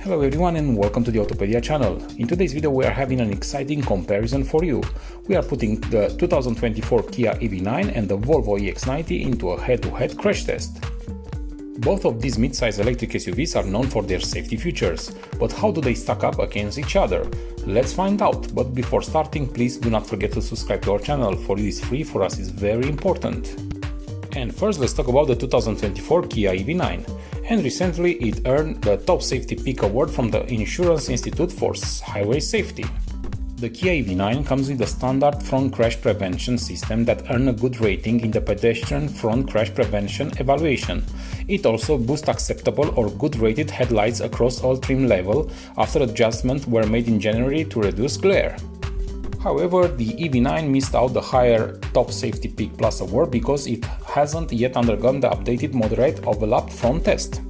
Hello everyone and welcome to the Autopedia channel. In today's video we are having an exciting comparison for you. We are putting the 2024 Kia EV9 and the Volvo EX90 into a head-to-head crash test. Both of these mid-size electric SUVs are known for their safety features, but how do they stack up against each other? Let's find out, but before starting, please do not forget to subscribe to our channel. For you it's free, for us it's very important. And first let's talk about the 2024 Kia EV9. And recently it earned the Top Safety Peak Award from the Insurance Institute for Highway Safety. The Kia EV9 comes with a standard front crash prevention system that earned a good rating in the pedestrian front crash prevention evaluation. It also boasts acceptable or good rated headlights across all trim levels after adjustments were made in January to reduce glare. However, the EV9 missed out the higher Top Safety Peak Plus award because it hasn't yet undergone the updated moderate overlapped front test.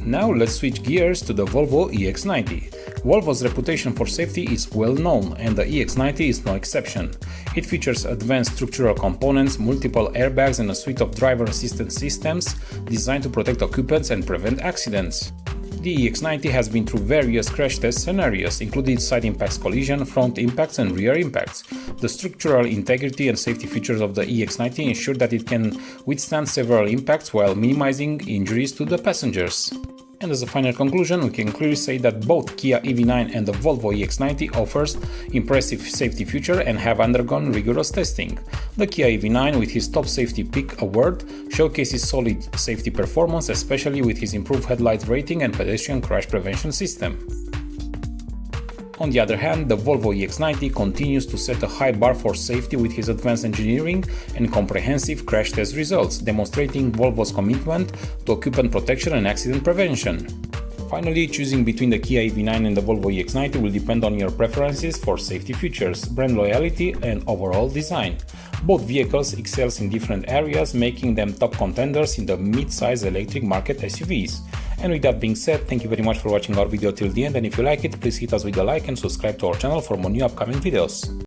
Now let's switch gears to the Volvo EX90. Volvo's reputation for safety is well known, and the EX90 is no exception. It features advanced structural components, multiple airbags and a suite of driver assistance systems designed to protect occupants and prevent accidents. The EX90 has been through various crash test scenarios, including side impacts collision, front impacts and rear impacts. The structural integrity and safety features of the EX90 ensure that it can withstand several impacts while minimizing injuries to the passengers. And as a final conclusion, we can clearly say that both Kia EV9 and the Volvo EX90 offers impressive safety feature and have undergone rigorous testing. The Kia EV9 with his Top Safety Peak Award showcases solid safety performance, especially with his improved headlight rating and pedestrian crash prevention system. On the other hand, the Volvo EX90 continues to set a high bar for safety with his advanced engineering and comprehensive crash test results, demonstrating Volvo's commitment to occupant protection and accident prevention. Finally, choosing between the Kia EV9 and the Volvo EX90 will depend on your preferences for safety features, brand loyalty and overall design. Both vehicles excel in different areas, making them top contenders in the mid-size electric market SUVs. And with that being said, thank you very much for watching our video till the end, and if you like it, please hit us with a like and subscribe to our channel for more new upcoming videos.